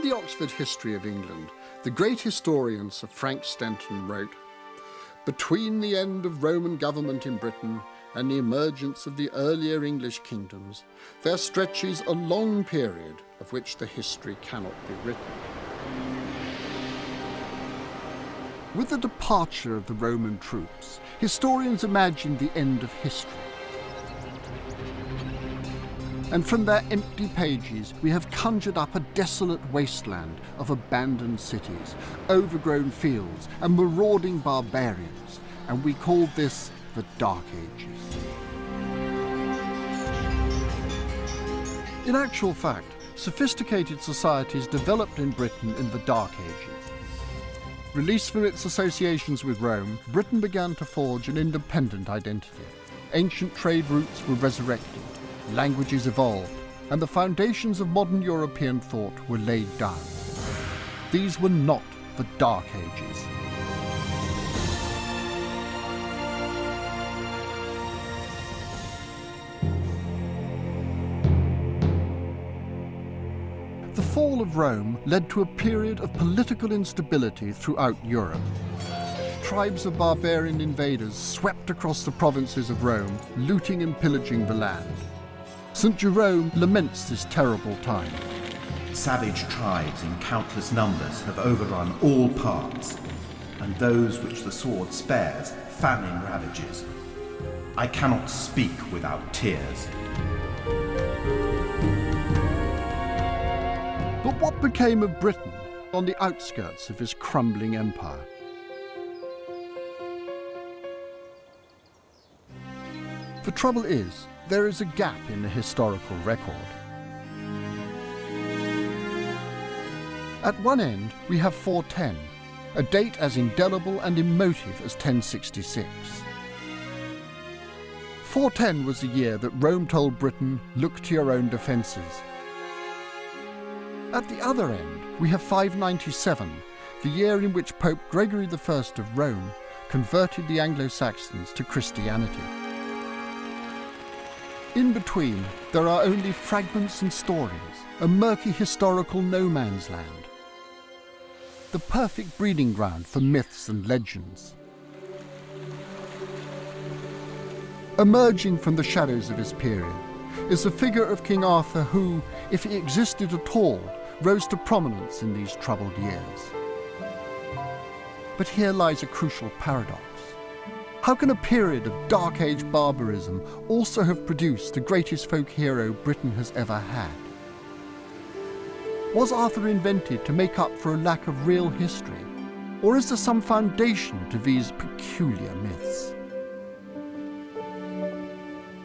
the Oxford History of England, the great historian Sir Frank Stanton wrote, "Between the end of Roman government in Britain and the emergence of the earlier English kingdoms, there stretches a long period of which the history cannot be written." With the departure of the Roman troops, historians imagined the end of history. And from their empty pages, we have conjured up a desolate wasteland of abandoned cities, overgrown fields, and marauding barbarians, and we called this the Dark Ages. In actual fact, sophisticated societies developed in Britain in the Dark Ages. Released from its associations with Rome, Britain began to forge an independent identity. Ancient trade routes were resurrected, languages evolved, and the foundations of modern European thought were laid down. These were not the Dark Ages. The fall of Rome led to a period of political instability throughout Europe. Tribes of barbarian invaders swept across the provinces of Rome, looting and pillaging the land. St. Jerome laments this terrible time. Savage tribes in countless numbers have overrun all parts, and those which the sword spares, famine ravages. I cannot speak without tears. But what became of Britain on the outskirts of his crumbling empire? The trouble is, there is a gap in the historical record. At one end, we have 410, a date as indelible and emotive as 1066. 410 was the year that Rome told Britain, "Look to your own defences." At the other end, we have 597, the year in which Pope Gregory I of Rome converted the Anglo-Saxons to Christianity. In between, there are only fragments and stories, a murky historical no man's land. The perfect breeding ground for myths and legends. Emerging from the shadows of his period is the figure of King Arthur who, if he existed at all, rose to prominence in these troubled years. But here lies a crucial paradox. How can a period of Dark Age barbarism also have produced the greatest folk hero Britain has ever had? Was Arthur invented to make up for a lack of real history, or is there some foundation to these peculiar myths?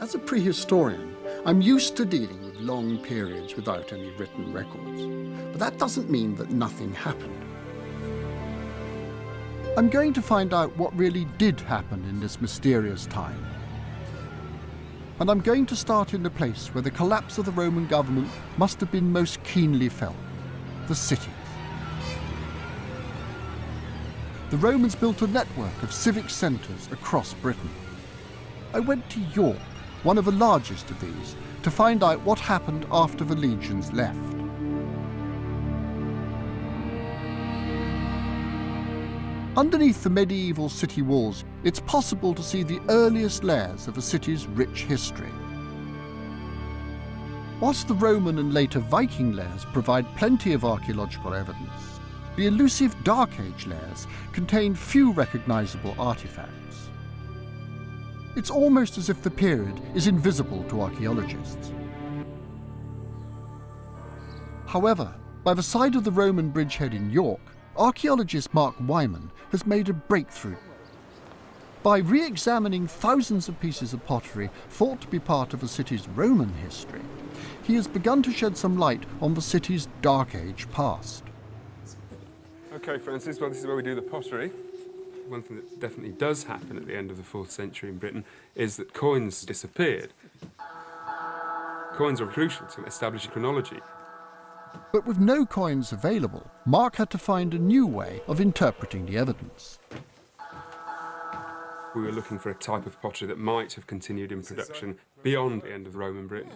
As a prehistorian, I'm used to dealing with long periods without any written records, but that doesn't mean that nothing happened. I'm going to find out what really did happen in this mysterious time. And I'm going to start in the place where the collapse of the Roman government must have been most keenly felt, the cities. The Romans built a network of civic centres across Britain. I went to York, one of the largest of these, to find out what happened after the legions left. Underneath the medieval city walls, it's possible to see the earliest layers of a city's rich history. Whilst the Roman and later Viking layers provide plenty of archaeological evidence, the elusive Dark Age layers contain few recognisable artefacts. It's almost as if the period is invisible to archaeologists. However, by the side of the Roman bridgehead in York, archaeologist Mark Wyman has made a breakthrough. By re-examining thousands of pieces of pottery thought to be part of the city's Roman history, he has begun to shed some light on the city's Dark Age past. Okay, Francis, well, this is where we do the pottery. One thing that definitely does happen at the end of the 4th century in Britain is that coins disappeared. Coins are crucial to establish a chronology. But with no coins available, Mark had to find a new way of interpreting the evidence. We were looking for a type of pottery that might have continued in production beyond the end of Roman Britain.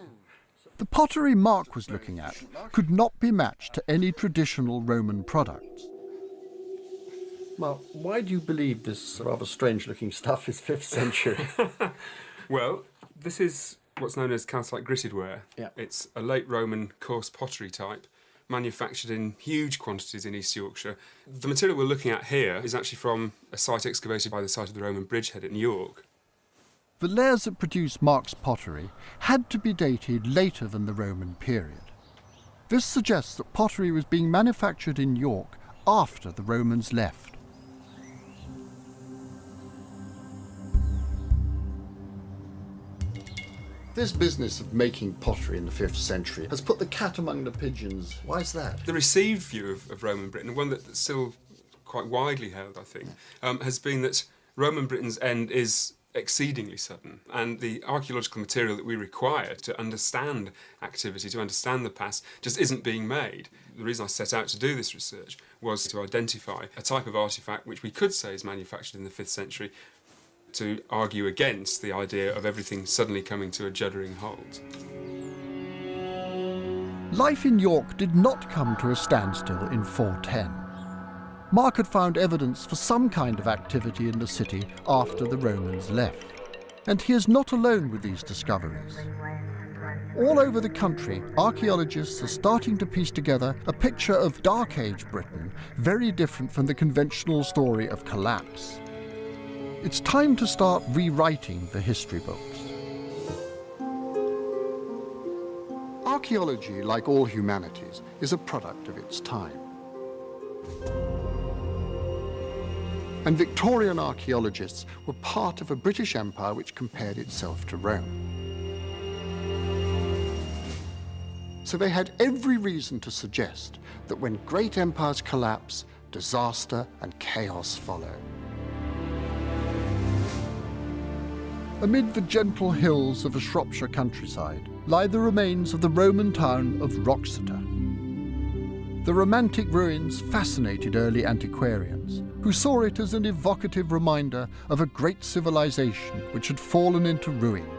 The pottery Mark was looking at could not be matched to any traditional Roman products. Mark, why do you believe this rather strange-looking stuff is 5th century? Well, this is what's known as calcite gritted ware. Yeah. It's a late Roman coarse pottery type, manufactured in huge quantities in East Yorkshire. The material we're looking at here is actually from a site excavated by the site of the Roman bridgehead at York. The layers that produced Mark's pottery had to be dated later than the Roman period. This suggests that pottery was being manufactured in York after the Romans left. This business of making pottery in the 5th century has put the cat among the pigeons. Why is that? The received view of Roman Britain, and one that's still quite widely held, I think, has been that Roman Britain's end is exceedingly sudden, and the archaeological material that we require to understand activity, to understand the past, just isn't being made. The reason I set out to do this research was to identify a type of artefact which we could say is manufactured in the 5th century, to argue against the idea of everything suddenly coming to a juddering halt. Life in York did not come to a standstill in 410. Mark had found evidence for some kind of activity in the city after the Romans left. And he is not alone with these discoveries. All over the country, archaeologists are starting to piece together a picture of Dark Age Britain very different from the conventional story of collapse. It's time to start rewriting the history books. Archaeology, like all humanities, is a product of its time. And Victorian archaeologists were part of a British Empire which compared itself to Rome. So they had every reason to suggest that when great empires collapse, disaster and chaos follow. Amid the gentle hills of a Shropshire countryside lie the remains of the Roman town of Wroxeter. The romantic ruins fascinated early antiquarians, who saw it as an evocative reminder of a great civilization which had fallen into ruin.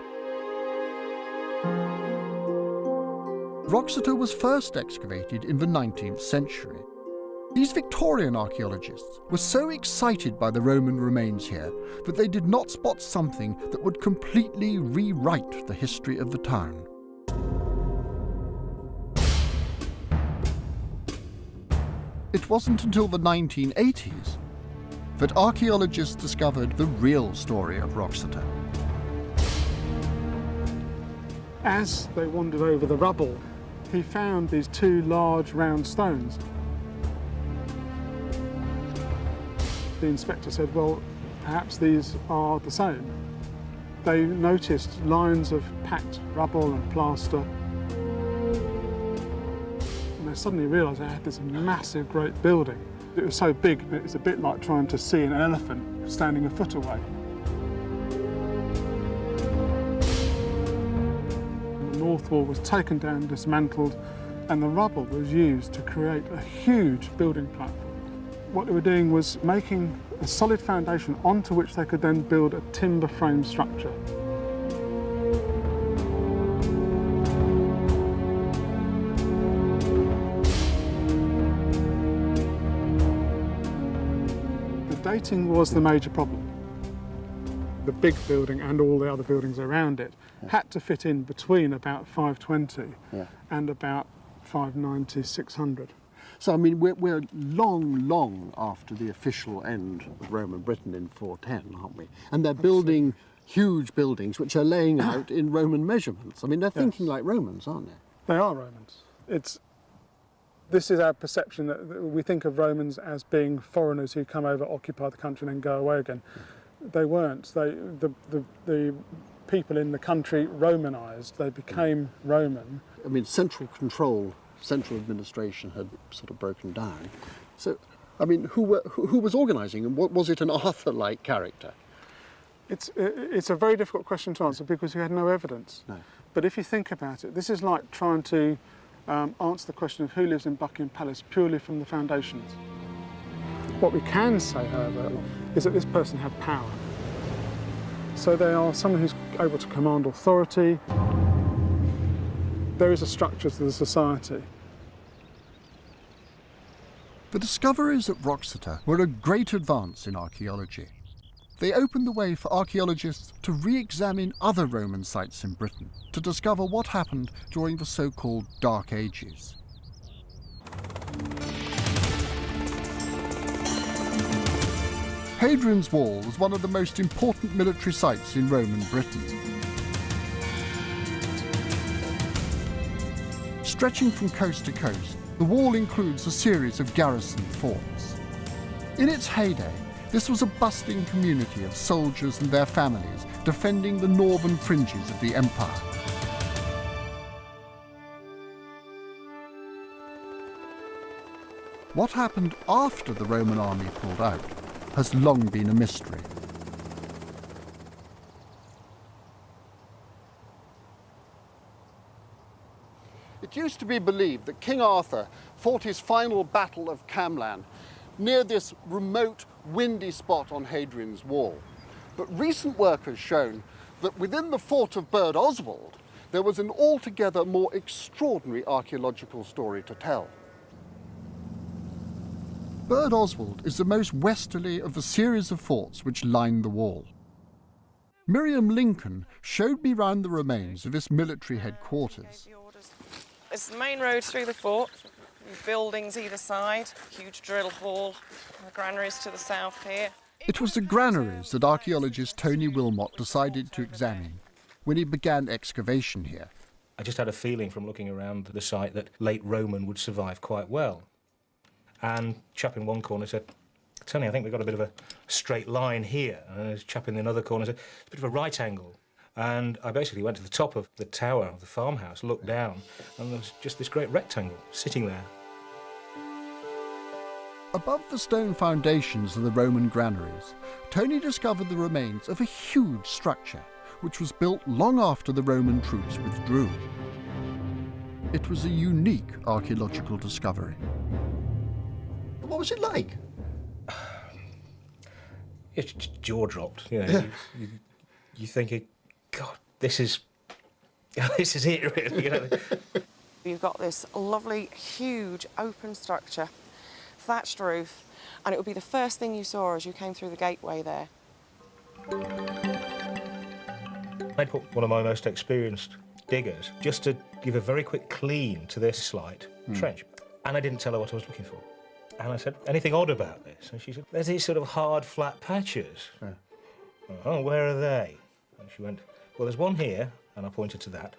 Wroxeter was first excavated in the 19th century. These Victorian archaeologists were so excited by the Roman remains here that they did not spot something that would completely rewrite the history of the town. It wasn't until the 1980s that archaeologists discovered the real story of Wroxeter. As they wandered over the rubble, he found these two large round stones. The inspector said, well, perhaps these are the same. They noticed lines of packed rubble and plaster. And they suddenly realised they had this massive, great building. It was so big, it's a bit like trying to see an elephant standing a foot away. The north wall was taken down, dismantled, and the rubble was used to create a huge building platform. What they were doing was making a solid foundation onto which they could then build a timber frame structure. The dating was the major problem. The big building and all the other buildings around it had to fit in between about 520 and about 590, 600. So, I mean, we're long after the official end of Roman Britain in 410, aren't we? And they're building huge buildings which are laying out in Roman measurements. I mean, they're thinking like Romans, aren't they? They are Romans. This is our perception that we think of Romans as being foreigners who come over, occupy the country and then go away again. They weren't. The people in the country Romanised. They became Roman. I mean, central control, central administration had sort of broken down. So, I mean, who was organising, and what was it, an Arthur-like character? It's a very difficult question to answer because we had no evidence. No. But if you think about it, this is like trying to answer the question of who lives in Buckingham Palace purely from the foundations. What we can say, however, is that this person had power. So they are someone who's able to command authority. there is a structure to the society. The discoveries at Wroxeter were a great advance in archaeology. They opened the way for archaeologists to re-examine other Roman sites in Britain to discover what happened during the so-called Dark Ages. Hadrian's Wall was one of the most important military sites in Roman Britain. Stretching from coast to coast, the wall includes a series of garrison forts. In its heyday, this was a bustling community of soldiers and their families defending the northern fringes of the empire. What happened after the Roman army pulled out has long been a mystery. It used to be believed that King Arthur fought his final battle of Camlan near this remote, windy spot on Hadrian's Wall. But recent work has shown that within the fort of Burd Oswald, there was an altogether more extraordinary archaeological story to tell. Burd Oswald is the most westerly of the series of forts which line the wall. Miriam Lincoln showed me round the remains of this military headquarters. It's the main road through the fort, buildings either side, huge drill hall, the granaries to the south here. It was the granaries that archaeologist Tony Wilmot decided to examine when he began excavation here. I just had a feeling from looking around the site that late Roman would survive quite well. And a chap in one corner said, Tony, I think we've got a bit of a straight line here. And a chap in another corner said, it's a bit of a right angle. And I basically went to the top of the tower of the farmhouse, looked down, and there was just this great rectangle sitting there. Above the stone foundations of the Roman granaries, Tony discovered the remains of a huge structure which was built long after the Roman troops withdrew. It was a unique archaeological discovery. What was it like? It's just jaw-dropped, you know. You think, God, this is it, really, you know. You've got this lovely, huge, open structure, thatched roof, and it would be the first thing you saw as you came through the gateway there. I put one of my most experienced diggers just to give a very quick clean to this slight trench, and I didn't tell her what I was looking for. And I said, anything odd about this? And she said, there's these sort of hard, flat patches. Yeah. Oh, where are they? And she went, well, there's one here, and I pointed to that.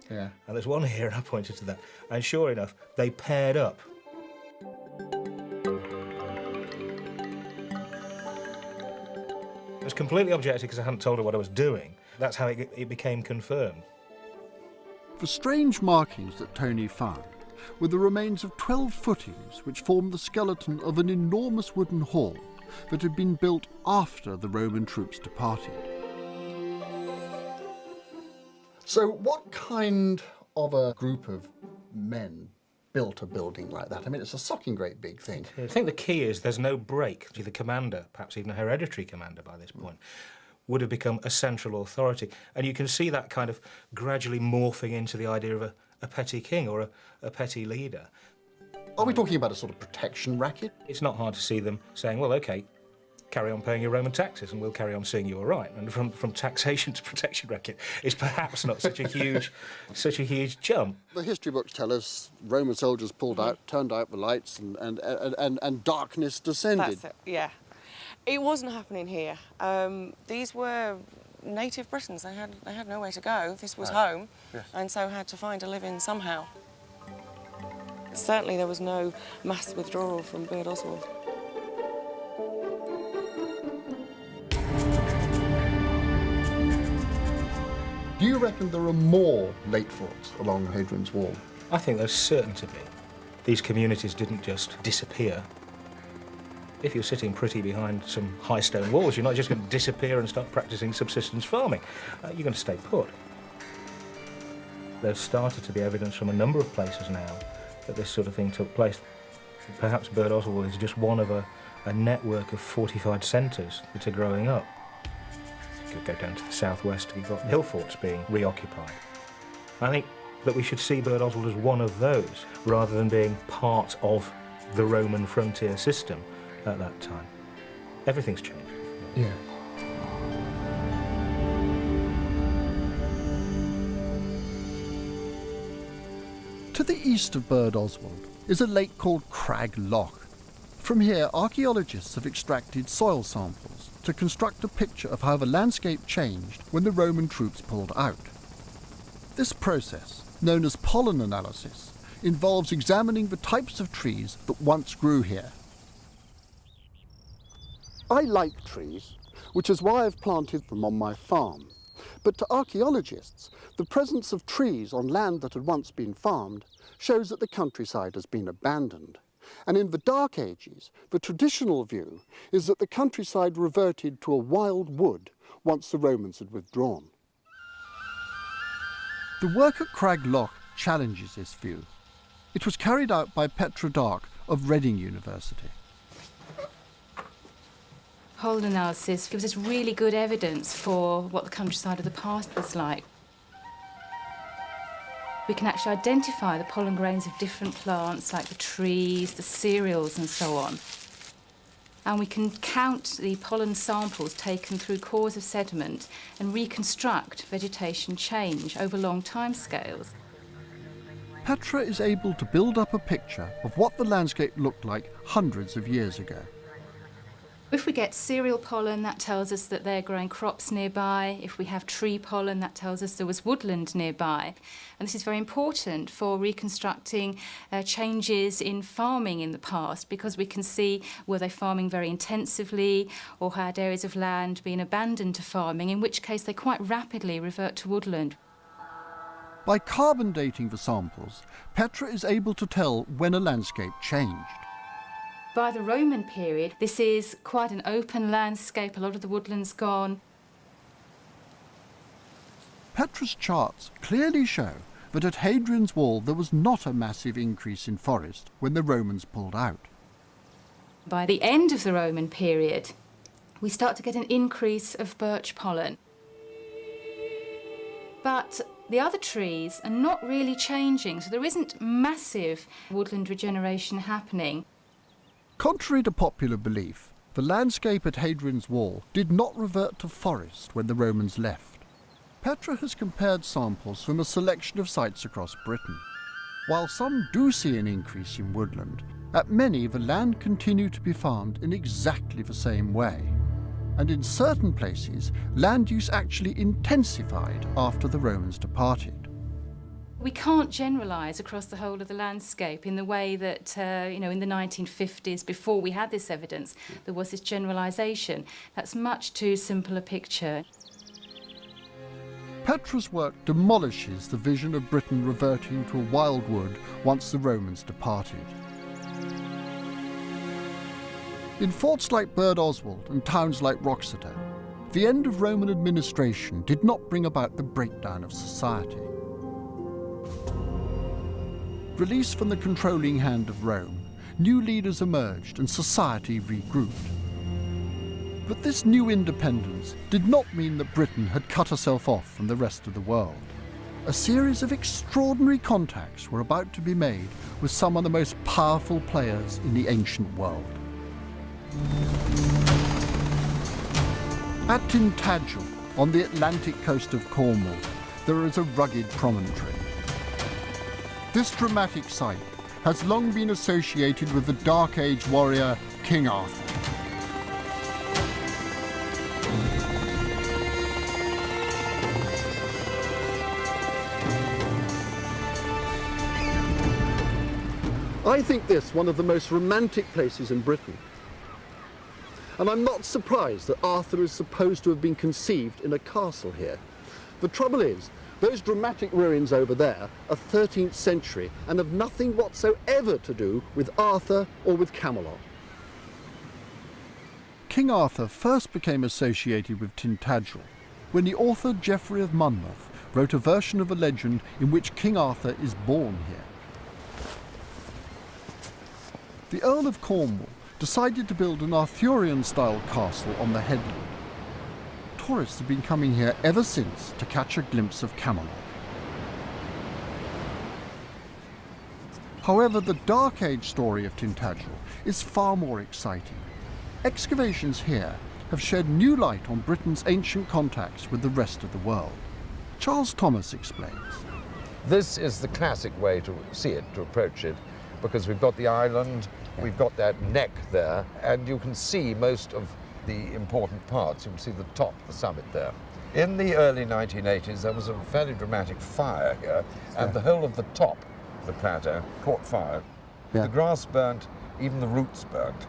Yeah. And there's one here, and I pointed to that. And sure enough, they paired up. It was completely objective because I hadn't told her what I was doing. That's how it became confirmed. The strange markings that Tony found were the remains of 12 footings which formed the skeleton of an enormous wooden hall that had been built after the Roman troops departed. So what kind of a group of men built a building like that? I mean, it's a socking great big thing. I think the key is there's no break. The commander, perhaps even a hereditary commander by this point, would have become a central authority. And you can see that kind of gradually morphing into the idea of a petty king or a petty leader. Are we talking about a sort of protection racket? It's not hard to see them saying, well, OK, carry on paying your Roman taxes and we'll carry on seeing you all right. And from taxation to protection racket is perhaps not such a huge jump. The history books tell us Roman soldiers pulled out, turned out the lights and darkness descended. That's it, yeah. It wasn't happening here. These were native Britons. They had nowhere to go. This was home, yes. And so had to find a living somehow. Certainly there was no mass withdrawal from Burd Oswald. Do you reckon there are more late forts along Hadrian's Wall? I think there's certain to be. These communities didn't just disappear. If you're sitting pretty behind some high stone walls, you're not just going to disappear and start practicing subsistence farming. You're going to stay put. There's started to be evidence from a number of places now that this sort of thing took place. Perhaps Burd Oswald is just one of a network of fortified centres that are growing up. You could go down to the southwest, you've got hill forts being reoccupied. I think that we should see Birdoswald as one of those, rather than being part of the Roman frontier system at that time. Everything's changed. Yeah. To the east of Birdoswald is a lake called Crag Loch. From here, archaeologists have extracted soil samples to construct a picture of how the landscape changed when the Roman troops pulled out. This process, known as pollen analysis, involves examining the types of trees that once grew here. I like trees, which is why I've planted them on my farm. But to archaeologists, the presence of trees on land that had once been farmed shows that the countryside has been abandoned. And in the Dark Ages, the traditional view is that the countryside reverted to a wild wood once the Romans had withdrawn. The work at Crag Loch challenges this view. It was carried out by Petra Dark of Reading University. Pollen analysis gives us really good evidence for what the countryside of the past was like. We can actually identify the pollen grains of different plants, like the trees, the cereals and so on. And we can count the pollen samples taken through cores of sediment and reconstruct vegetation change over long timescales. Petra is able to build up a picture of what the landscape looked like hundreds of years ago. If we get cereal pollen, that tells us that they're growing crops nearby. If we have tree pollen, that tells us there was woodland nearby. And this is very important for reconstructing changes in farming in the past, because we can see were they farming very intensively or had areas of land been abandoned to farming, in which case they quite rapidly revert to woodland. By carbon dating the samples, Petra is able to tell when a landscape changed. By the Roman period, this is quite an open landscape, a lot of the woodland's gone. Petra's charts clearly show that at Hadrian's Wall there was not a massive increase in forest when the Romans pulled out. By the end of the Roman period, we start to get an increase of birch pollen. But the other trees are not really changing, so there isn't massive woodland regeneration happening. Contrary to popular belief, the landscape at Hadrian's Wall did not revert to forest when the Romans left. Petra has compared samples from a selection of sites across Britain. While some do see an increase in woodland, at many the land continued to be farmed in exactly the same way. And in certain places, land use actually intensified after the Romans departed. We can't generalise across the whole of the landscape in the way that, in the 1950s, before we had this evidence, there was this generalisation. That's much too simple a picture. Petra's work demolishes the vision of Britain reverting to a wild wood once the Romans departed. In forts like Birdoswald and towns like Wroxeter, the end of Roman administration did not bring about the breakdown of society. Released from the controlling hand of Rome, new leaders emerged and society regrouped. But this new independence did not mean that Britain had cut herself off from the rest of the world. A series of extraordinary contacts were about to be made with some of the most powerful players in the ancient world. At Tintagel, on the Atlantic coast of Cornwall, there is a rugged promontory. This dramatic site has long been associated with the Dark Age warrior King Arthur. I think this one of the most romantic places in Britain. And I'm not surprised that Arthur is supposed to have been conceived in a castle here. The trouble is, those dramatic ruins over there are 13th century and have nothing whatsoever to do with Arthur or with Camelot. King Arthur first became associated with Tintagel when the author Geoffrey of Monmouth wrote a version of a legend in which King Arthur is born here. The Earl of Cornwall decided to build an Arthurian-style castle on the headland. Tourists have been coming here ever since to catch a glimpse of Camelot. However, the Dark Age story of Tintagel is far more exciting. Excavations here have shed new light on Britain's ancient contacts with the rest of the world. Charles Thomas explains. This is the classic way to see it, to approach it, because we've got the island, we've got that neck there, and you can see most of the important parts. You can see the top, the summit there. In the early 1980s, there was a fairly dramatic fire here, and the whole of the top of the plateau caught fire. The grass burnt, even the roots burnt.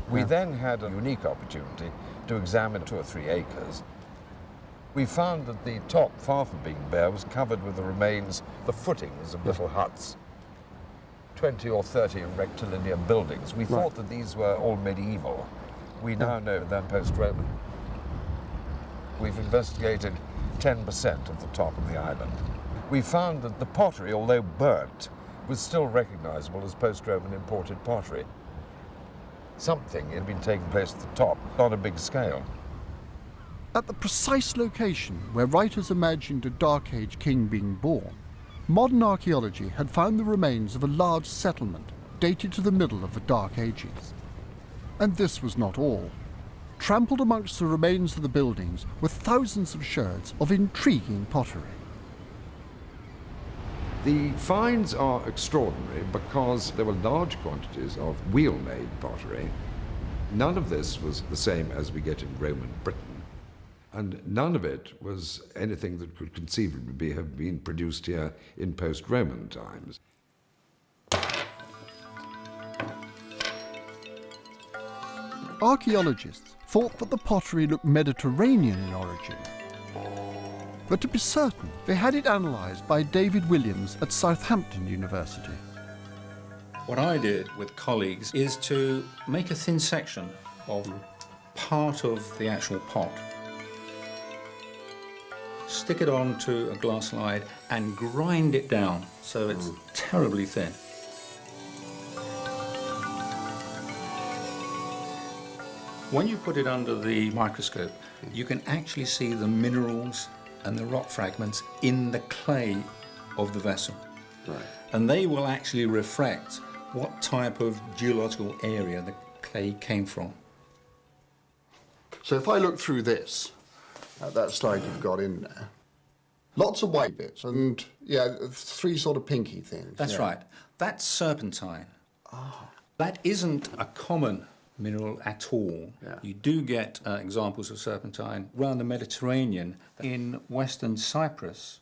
We then had a unique opportunity to examine 2 or 3 acres. We found that the top, far from being bare, was covered with the remains, the footings of little huts. 20 or 30 rectilinear buildings. We thought that these were all medieval. We now know they're post-Roman. We've investigated 10% of the top of the island. We found that the pottery, although burnt, was still recognizable as post-Roman imported pottery. Something had been taking place at the top, on a big scale. At the precise location where writers imagined a Dark Age king being born, modern archaeology had found the remains of a large settlement dated to the middle of the Dark Ages. And this was not all. Trampled amongst the remains of the buildings were thousands of sherds of intriguing pottery. The finds are extraordinary because there were large quantities of wheel-made pottery. None of this was the same as we get in Roman Britain, and none of it was anything that could conceivably have been produced here in post-Roman times. Archaeologists thought that the pottery looked Mediterranean in origin. But to be certain, they had it analysed by David Williams at Southampton University. What I did with colleagues is to make a thin section of part of the actual pot, stick it onto a glass slide and grind it down so it's terribly thin. When you put it under the microscope, you can actually see the minerals and the rock fragments in the clay of the vessel. Right. And they will actually reflect what type of geological area the clay came from. So if I look through this, that slide you've got in there, lots of white bits and, 3 sort of pinky things. That's right. That's serpentine. That isn't a common mineral at all. You do get examples of serpentine around the Mediterranean, in western Cyprus,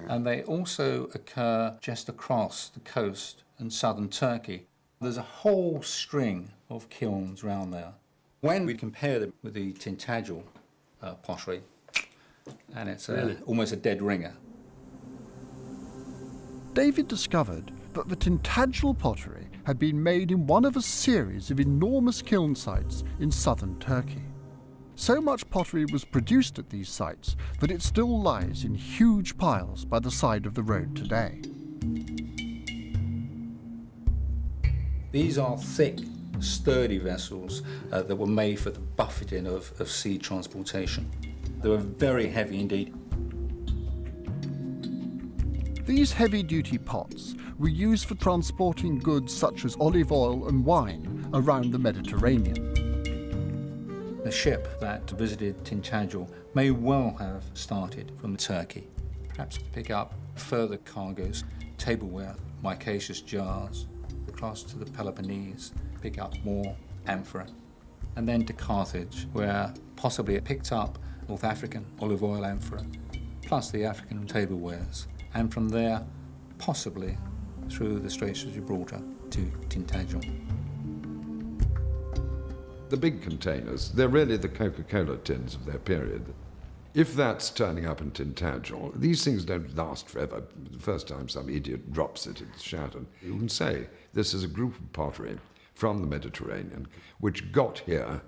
and they also occur just across the coast in southern Turkey. There's a whole string of kilns around there. When we compare them with the Tintagel pottery, and it's almost a dead ringer. David discovered that the Tintagel pottery had been made in one of a series of enormous kiln sites in southern Turkey. So much pottery was produced at these sites that it still lies in huge piles by the side of the road today. These are thick, sturdy vessels that were made for the buffeting of sea transportation. They were very heavy indeed. These heavy-duty pots were used for transporting goods such as olive oil and wine around the Mediterranean. The ship that visited Tintagel may well have started from Turkey, perhaps to pick up further cargoes, tableware, micaceous jars, across to the Peloponnese, pick up more amphora, and then to Carthage, where possibly it picked up North African olive oil amphora, plus the African tablewares, and from there, possibly through the Straits of Gibraltar to Tintagel. The big containers, they're really the Coca-Cola tins of their period. If that's turning up in Tintagel, these things don't last forever. The first time some idiot drops it, it's shattered. You can say this is a group of pottery from the Mediterranean which got here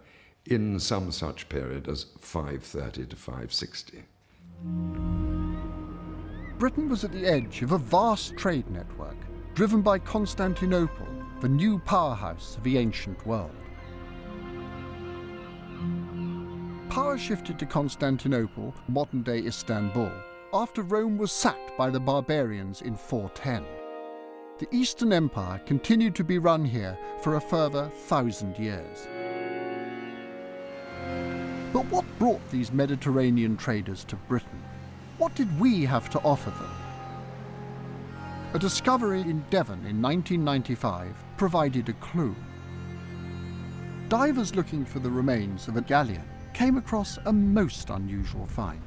in some such period as 530 to 560. Britain was at the edge of a vast trade network, driven by Constantinople, the new powerhouse of the ancient world. Power shifted to Constantinople, modern-day Istanbul, after Rome was sacked by the barbarians in 410. the Eastern Empire continued to be run here for a further 1,000 years. But what brought these Mediterranean traders to Britain? What did we have to offer them? A discovery in Devon in 1995 provided a clue. Divers looking for the remains of a galleon came across a most unusual find.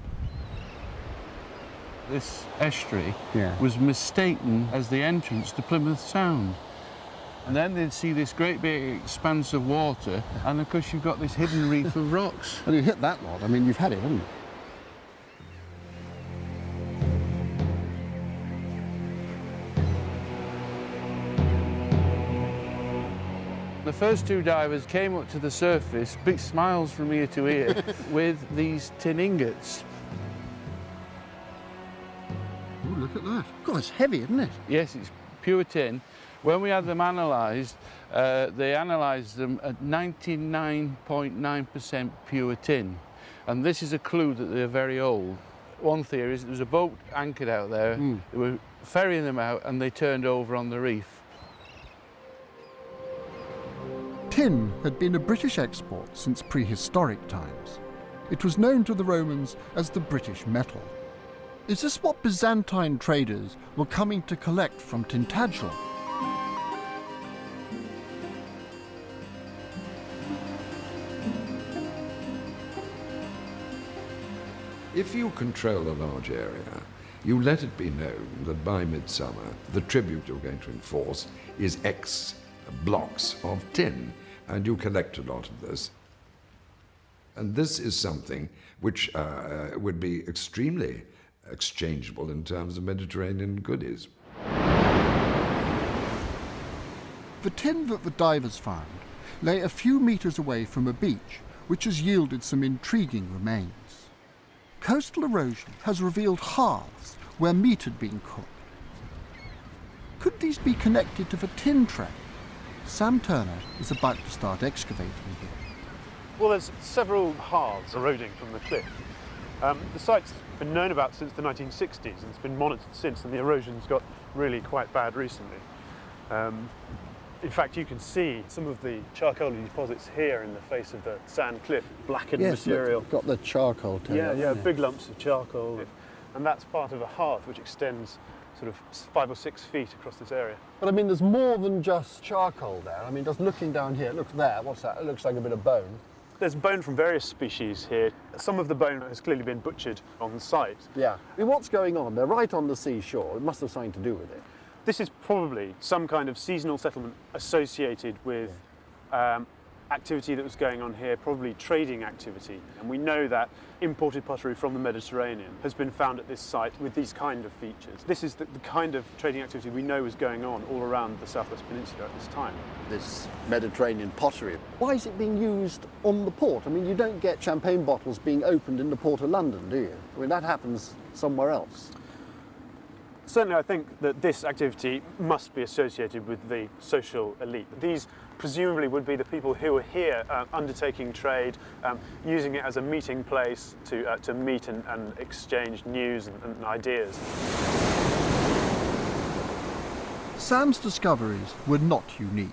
This estuary was mistaken as the entrance to Plymouth Sound. And then they'd see this great big expanse of water, and of course you've got this hidden reef of rocks. And you hit that lot, I mean, you've had it, haven't you? The first two divers came up to the surface, big smiles from ear to ear, with these tin ingots. Oh, look at that. God, it's heavy, isn't it? Yes, it's pure tin. When we had them analysed, they analysed them at 99.9% pure tin. And this is a clue that they're very old. One theory is there was a boat anchored out there, they were ferrying them out and they turned over on the reef. Tin had been a British export since prehistoric times. It was known to the Romans as the British metal. Is this what Byzantine traders were coming to collect from Tintagel? If you control a large area, you let it be known that by midsummer the tribute you're going to enforce is X blocks of tin, and you collect a lot of this. And this is something which would be extremely exchangeable in terms of Mediterranean goodies. The tin that the divers found lay a few metres away from a beach, which has yielded some intriguing remains. Coastal erosion has revealed hearths where meat had been cooked. Could these be connected to the tin trade? Sam Turner is about to start excavating here. Well, there's several hearths eroding from the cliff. The site's been known about since the 1960s and it's been monitored since, and the erosion's got really quite bad recently. In fact, you can see some of the charcoal deposits here in the face of the sand cliff, blackened material. Look, got the charcoal too. Yeah, big lumps of charcoal. And that's part of a hearth which extends sort of 5 or 6 feet across this area. But I mean, there's more than just charcoal there. I mean, just looking down here, look there, what's that? It looks like a bit of bone. There's bone from various species here. Some of the bone has clearly been butchered on the site. Yeah. I mean, what's going on? They're right on the seashore. It must have something to do with it. This is probably some kind of seasonal settlement associated with activity that was going on here, probably trading activity. And we know that imported pottery from the Mediterranean has been found at this site with these kind of features. This is the kind of trading activity we know is going on all around the Southwest Peninsula at this time. This Mediterranean pottery. Why is it being used on the port? I mean, you don't get champagne bottles being opened in the port of London, do you? I mean, that happens somewhere else. Certainly, I think that this activity must be associated with the social elite. These presumably would be the people who are here undertaking trade, using it as a meeting place to meet and exchange news and ideas. Sam's discoveries were not unique.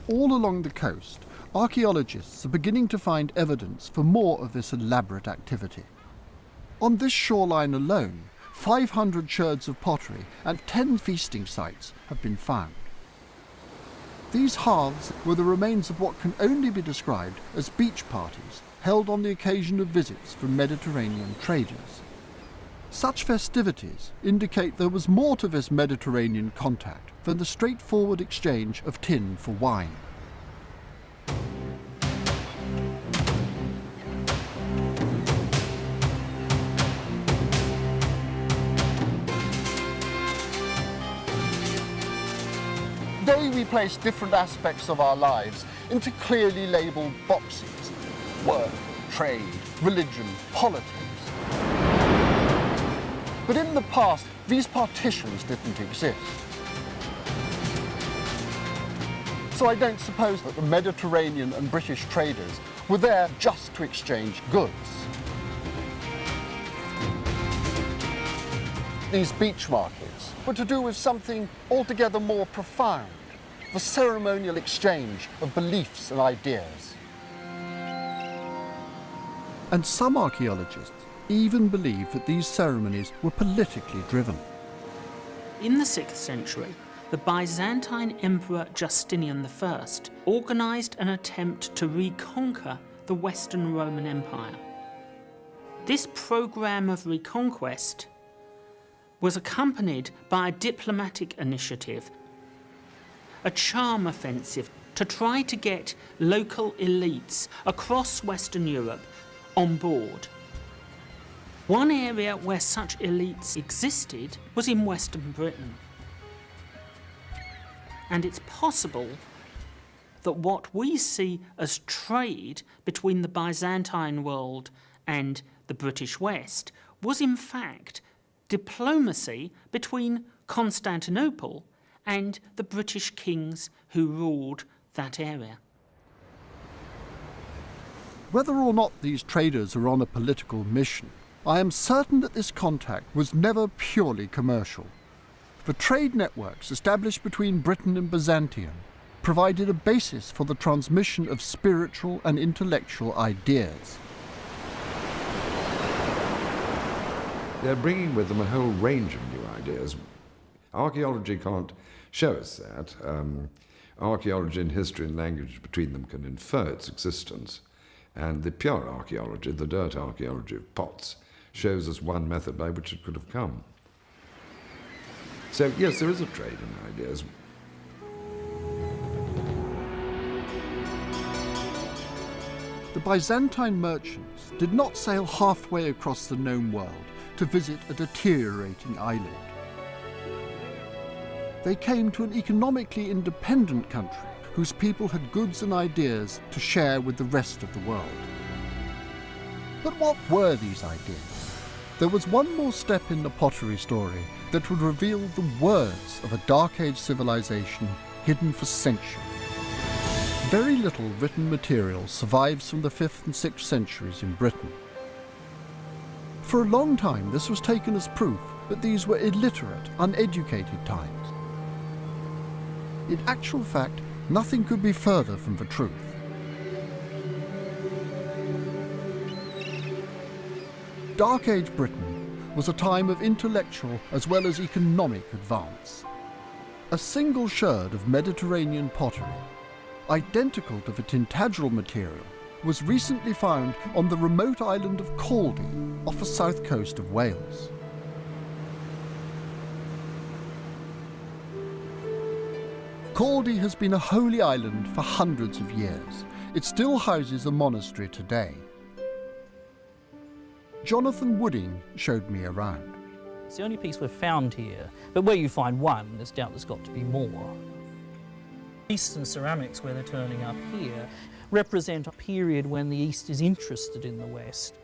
All along the coast, archaeologists are beginning to find evidence for more of this elaborate activity. On this shoreline alone, 500 sherds of pottery and 10 feasting sites have been found. These hearths were the remains of what can only be described as beach parties held on the occasion of visits from Mediterranean traders. Such festivities indicate there was more to this Mediterranean contact than the straightforward exchange of tin for wine. Today we place different aspects of our lives into clearly labelled boxes. Work, trade, religion, politics. But in the past, these partitions didn't exist. So I don't suppose that the Mediterranean and British traders were there just to exchange goods. These beach markets were to do with something altogether more profound, the ceremonial exchange of beliefs and ideas. And some archaeologists even believe that these ceremonies were politically driven. In the 6th century, the Byzantine Emperor Justinian I organised an attempt to reconquer the Western Roman Empire. This programme of reconquest was accompanied by a diplomatic initiative, a charm offensive to try to get local elites across Western Europe on board. One area where such elites existed was in Western Britain. And it's possible that what we see as trade between the Byzantine world and the British West was in fact diplomacy between Constantinople and the British kings who ruled that area. Whether or not these traders are on a political mission, I am certain that this contact was never purely commercial. The trade networks established between Britain and Byzantium provided a basis for the transmission of spiritual and intellectual ideas. They're bringing with them a whole range of new ideas. Archaeology can't show us that. Archaeology and history and language between them can infer its existence. And the pure archaeology, the dirt archaeology of pots, shows us one method by which it could have come. So, yes, there is a trade in ideas. The Byzantine merchants did not sail halfway across the known world to visit a deteriorating island. They came to an economically independent country whose people had goods and ideas to share with the rest of the world. But what were these ideas? There was one more step in the pottery story that would reveal the words of a Dark Age civilization hidden for centuries. Very little written material survives from the 5th and 6th centuries in Britain. For a long time, this was taken as proof that these were illiterate, uneducated times. In actual fact, nothing could be further from the truth. Dark Age Britain was a time of intellectual as well as economic advance. A single sherd of Mediterranean pottery, identical to the Tintagel material, was recently found on the remote island of Caldy off the south coast of Wales. Caldy has been a holy island for hundreds of years. It still houses a monastery today. Jonathan Wooding showed me around. It's the only piece we've found here, but where you find one, there's doubtless got to be more. Eastern ceramics, where they're turning up here, represent a period when the East is interested in the West.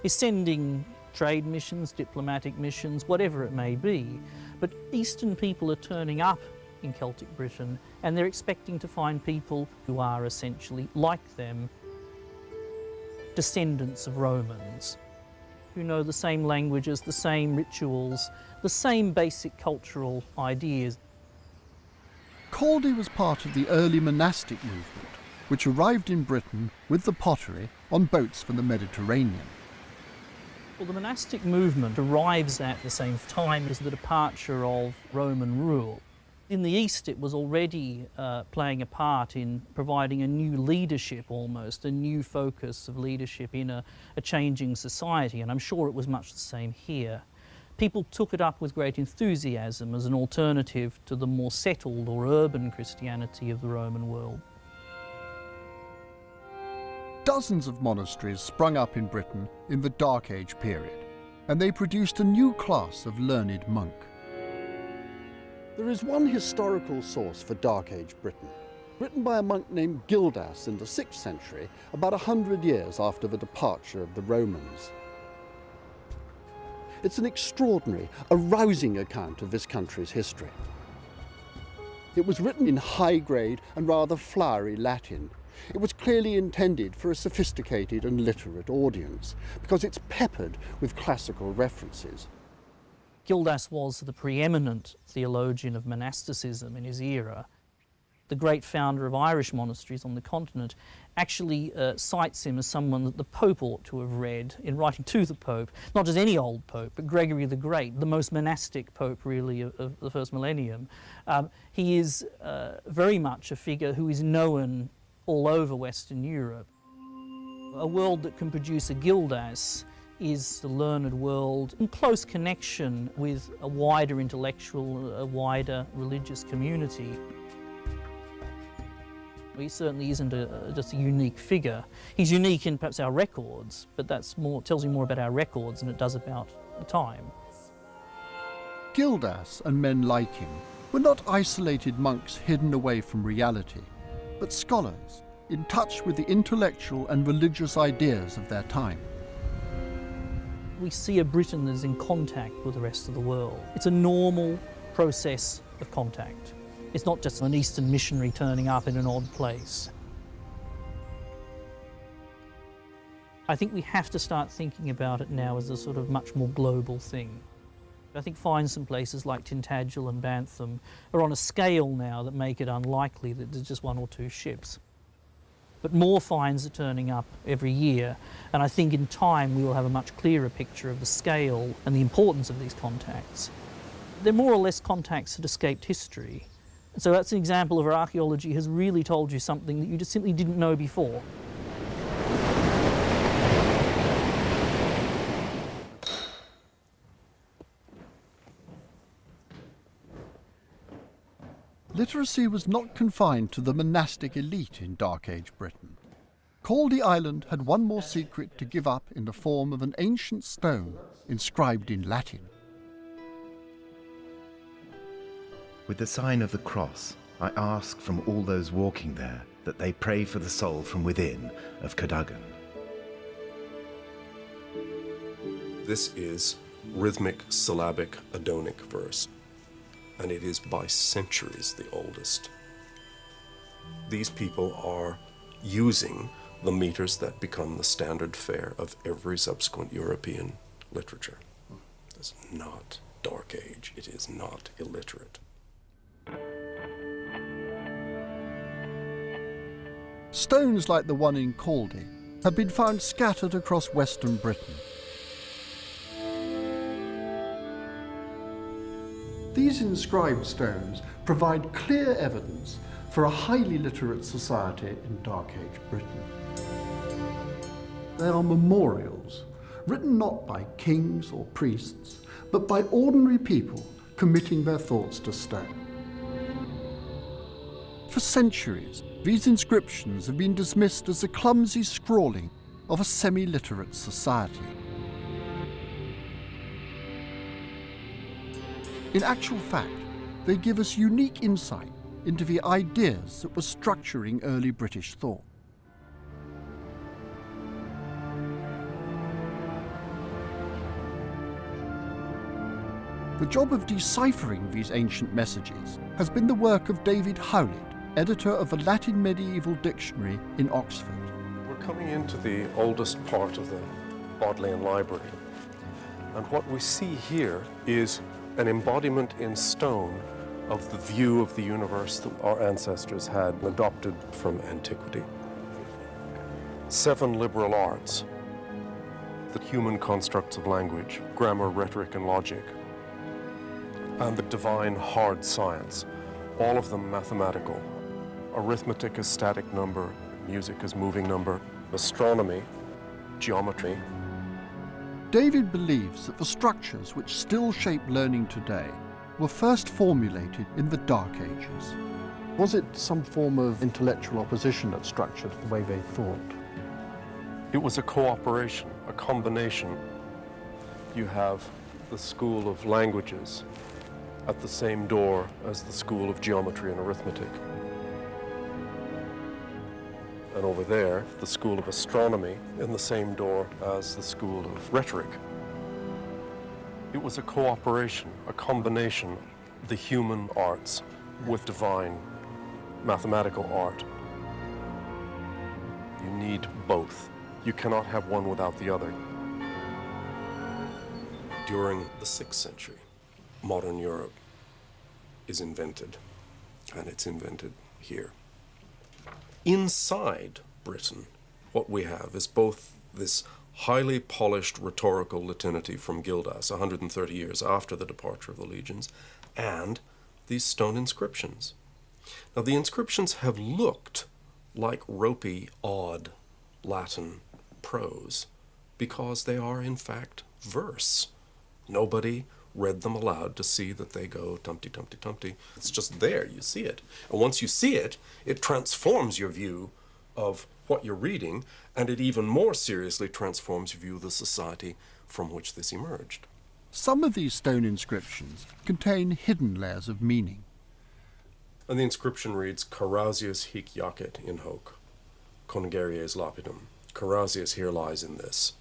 It's sending trade missions, diplomatic missions, whatever it may be, but Eastern people are turning up in Celtic Britain and they're expecting to find people who are essentially like them, descendants of Romans, who know the same languages, the same rituals, the same basic cultural ideas. Caldy was part of the early monastic movement, which arrived in Britain with the pottery on boats from the Mediterranean. Well, the monastic movement arrives at the same time as the departure of Roman rule. In the East, it was already playing a part in providing a new leadership almost, a new focus of leadership in a changing society, and I'm sure it was much the same here. People took it up with great enthusiasm as an alternative to the more settled or urban Christianity of the Roman world. Dozens of monasteries sprung up in Britain in the Dark Age period, and they produced a new class of learned monk. There is one historical source for Dark Age Britain, written by a monk named Gildas in the 6th century, about 100 years after the departure of the Romans. It's an extraordinary, arousing account of this country's history. It was written in high-grade and rather flowery Latin. It was clearly intended for a sophisticated and literate audience, because it's peppered with classical references. Gildas was the preeminent theologian of monasticism in his era. The great founder of Irish monasteries on the continent actually cites him as someone that the Pope ought to have read in writing to the Pope, not just any old Pope, but Gregory the Great, the most monastic Pope really of the first millennium. He is very much a figure who is known all over Western Europe. A world that can produce a Gildas is the learned world in close connection with a wider intellectual, a wider religious community. He certainly isn't just a unique figure. He's unique in perhaps our records, but tells you more about our records than it does about the time. Gildas and men like him were not isolated monks hidden away from reality, but scholars in touch with the intellectual and religious ideas of their time. We see a Britain that is in contact with the rest of the world. It's a normal process of contact. It's not just an Eastern missionary turning up in an odd place. I think we have to start thinking about it now as a sort of much more global thing. I think finds in places like Tintagel and Bantham are on a scale now that make it unlikely that there's just one or two ships. But more finds are turning up every year, and I think in time we will have a much clearer picture of the scale and the importance of these contacts. They're more or less contacts that escaped history. So that's an example of where archaeology has really told you something that you just simply didn't know before. Literacy was not confined to the monastic elite in Dark Age Britain. Caldy Island had one more secret to give up in the form of an ancient stone inscribed in Latin. With the sign of the cross, I ask from all those walking there that they pray for the soul from within of Cadogan. This is rhythmic, syllabic, Adonic verse, and it is by centuries the oldest. These people are using the meters that become the standard fare of every subsequent European literature. It's not Dark Age, it is not illiterate. Stones like the one in Caldy have been found scattered across Western Britain. These inscribed stones provide clear evidence for a highly literate society in Dark Age Britain. They are memorials, written not by kings or priests, but by ordinary people committing their thoughts to stone. For centuries, these inscriptions have been dismissed as the clumsy scrawling of a semi-literate society. In actual fact, they give us unique insight into the ideas that were structuring early British thought. The job of deciphering these ancient messages has been the work of David Howlett, editor of the Latin Medieval Dictionary in Oxford. We're coming into the oldest part of the Bodleian Library, and what we see here is an embodiment in stone of the view of the universe that our ancestors had adopted from antiquity. 7 liberal arts, the human constructs of language, grammar, rhetoric, and logic, and the divine hard science, all of them mathematical. Arithmetic is static number, music is moving number, astronomy, geometry. David believes that the structures which still shape learning today were first formulated in the Dark Ages. Was it some form of intellectual opposition that structured the way they thought? It was a cooperation, a combination. You have the school of languages at the same door as the school of geometry and arithmetic. And over there, the school of astronomy in the same door as the school of rhetoric. It was a cooperation, a combination, the human arts with divine mathematical art. You need both. You cannot have one without the other. During the 6th century, modern Europe is invented, and it's invented here. Inside Britain, what we have is both this highly polished rhetorical Latinity from Gildas 130 years after the departure of the legions, and these stone inscriptions. Now, the inscriptions have looked like ropey, odd Latin prose because they are, in fact, verse. Nobody read them aloud to see that they go tumpty, tumpty, tumpty. It's just there, you see it. And once you see it, it transforms your view of what you're reading, and it even more seriously transforms your view of the society from which this emerged. Some of these stone inscriptions contain hidden layers of meaning. And the inscription reads, Carausius hic jacet in hoc, congeries lapidum. Carausius here lies in this,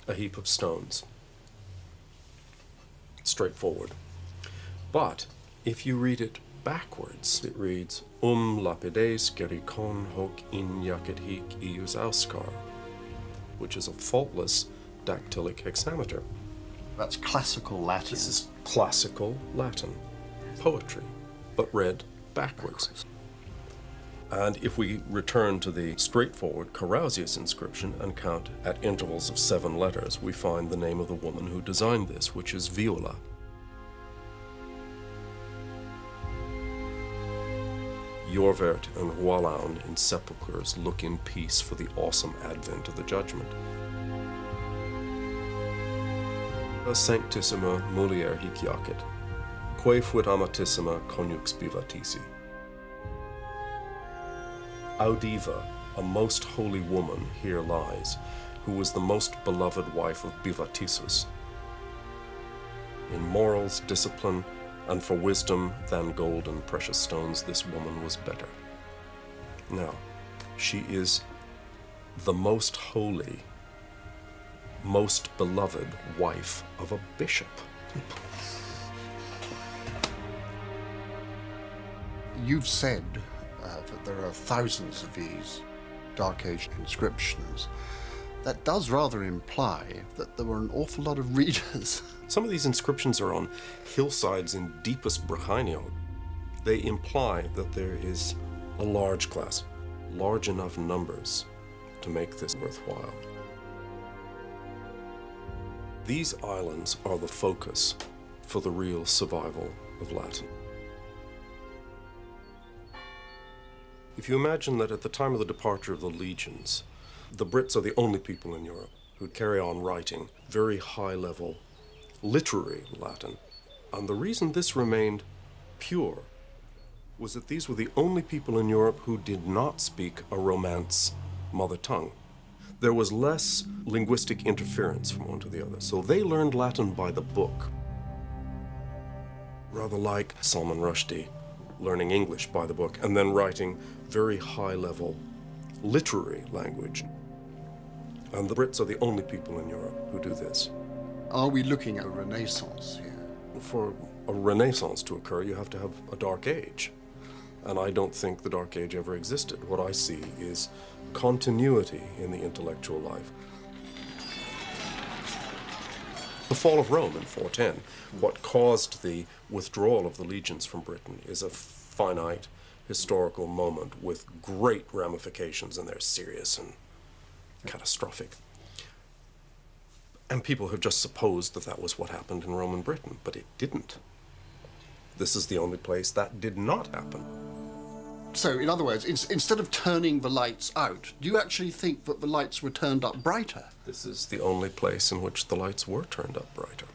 a heap of stones. Straightforward. But if you read it backwards, it reads, lapides gericon hoc in jacet hic ius auscar, which is a faultless dactylic hexameter. That's classical Latin. This is classical Latin, poetry, but read backwards. And if we return to the straightforward Carausius inscription and count at intervals of 7 letters, we find the name of the woman who designed this, which is Viola. Jorvert and Roalaun in sepulchres look in peace for the awesome advent of the judgment. Sanctissima mulier hic jacet, quae fuit amatissima conjux Bivatisi. Audiva, a most holy woman, here lies, who was the most beloved wife of Bivatisus. In morals, discipline, and for wisdom than gold and precious stones, this woman was better. Now, she is the most holy, most beloved wife of a bishop. You've said that there are thousands of these Dark Age inscriptions. That does rather imply that there were an awful lot of readers. Some of these inscriptions are on hillsides in deepest Brycheiniog. They imply that there is a large class, large enough numbers to make this worthwhile. These islands are the focus for the real survival of Latin. If you imagine that at the time of the departure of the legions, the Brits are the only people in Europe who carry on writing very high-level literary Latin. And the reason this remained pure was that these were the only people in Europe who did not speak a Romance mother tongue. There was less linguistic interference from one to the other, so they learned Latin by the book. Rather like Salman Rushdie learning English by the book and then writing very high-level literary language. And the Brits are the only people in Europe who do this. Are we looking at a Renaissance here? For a Renaissance to occur, you have to have a Dark Age. And I don't think the Dark Age ever existed. What I see is continuity in the intellectual life. The fall of Rome in 410, what caused the withdrawal of the legions from Britain, is a finite historical moment with great ramifications, and they're serious and catastrophic. And people have just supposed that that was what happened in Roman Britain, but it didn't. This is the only place that did not happen. So, in other words, instead of turning the lights out, do you actually think that the lights were turned up brighter? This is the only place in which the lights were turned up brighter.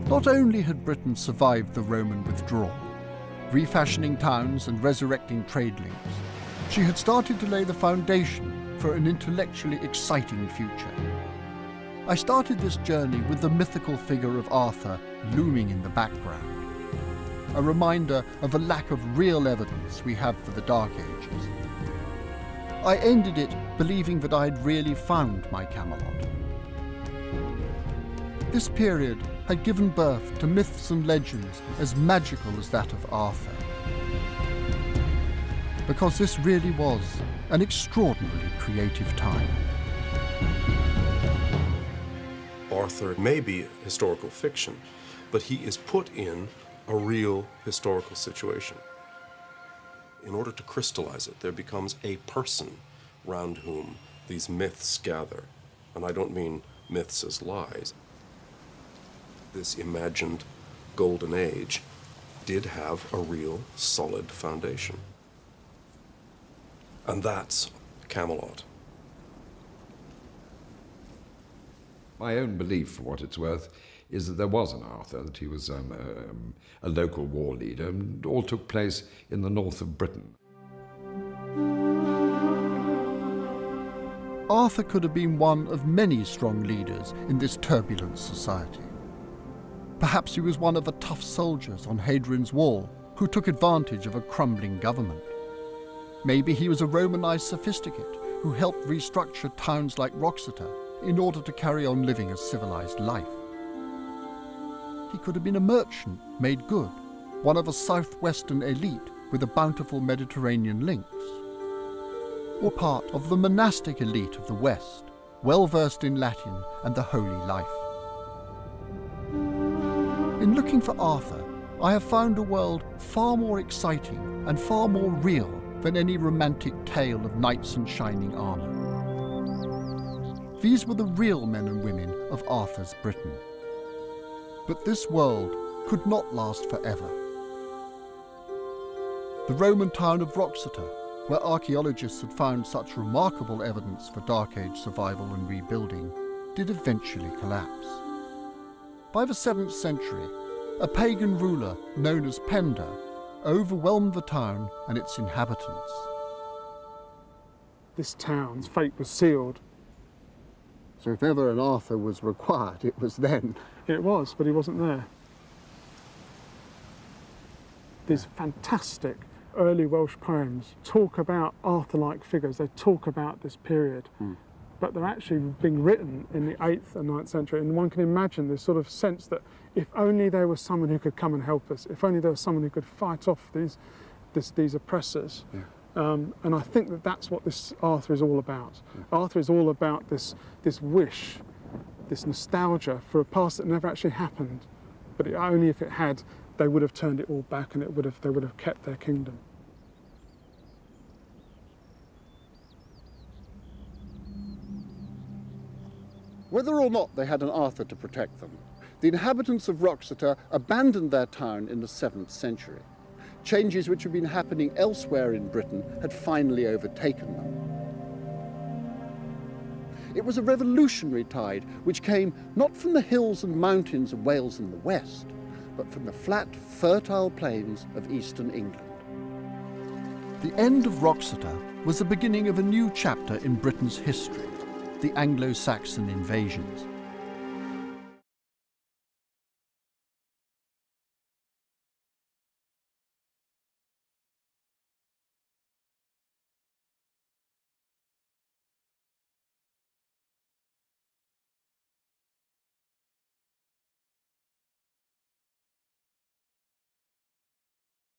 Not only had Britain survived the Roman withdrawal, refashioning towns and resurrecting trade links, she had started to lay the foundation for an intellectually exciting future. I started this journey with the mythical figure of Arthur looming in the background, a reminder of the lack of real evidence we have for the Dark Ages. I ended it believing that I'd really found my Camelot. This period had given birth to myths and legends as magical as that of Arthur. Because this really was an extraordinarily creative time. Arthur may be historical fiction, but he is put in a real historical situation. In order to crystallize it, there becomes a person round whom these myths gather. And I don't mean myths as lies. This imagined golden age did have a real solid foundation. And that's Camelot. My own belief, for what it's worth, is that there was an Arthur, that he was a local war leader, and all took place in the north of Britain. Arthur could have been one of many strong leaders in this turbulent society. Perhaps he was one of the tough soldiers on Hadrian's Wall who took advantage of a crumbling government. Maybe he was a Romanized sophisticate who helped restructure towns like Wroxeter in order to carry on living a civilized life. He could have been a merchant made good, one of a southwestern elite with a bountiful Mediterranean links, or part of the monastic elite of the West, well versed in Latin and the holy life. In looking for Arthur, I have found a world far more exciting and far more real than any romantic tale of knights in shining armour. These were the real men and women of Arthur's Britain. But this world could not last forever. The Roman town of Wroxeter, where archaeologists had found such remarkable evidence for Dark Age survival and rebuilding, did eventually collapse. By the 7th century, a pagan ruler known as Penda overwhelmed the town and its inhabitants. This town's fate was sealed. So if ever an Arthur was required, it was then. It was, but he wasn't there. These fantastic early Welsh poems talk about Arthur-like figures, they talk about this period, but they're actually being written in the 8th and 9th century, and one can imagine this sort of sense that if only there was someone who could come and help us, if only there was someone who could fight off these oppressors. And I think that that's what this Arthur is all about. Arthur is all about this wish, this nostalgia for a past that never actually happened, but only if it had, they would have turned it all back and they would have kept their kingdom. Whether or not they had an Arthur to protect them, the inhabitants of Wroxeter abandoned their town in the 7th century. Changes which had been happening elsewhere in Britain had finally overtaken them. It was a revolutionary tide which came not from the hills and mountains of Wales and the West, but from the flat, fertile plains of eastern England. The end of Wroxeter was the beginning of a new chapter in Britain's history, the Anglo-Saxon invasions.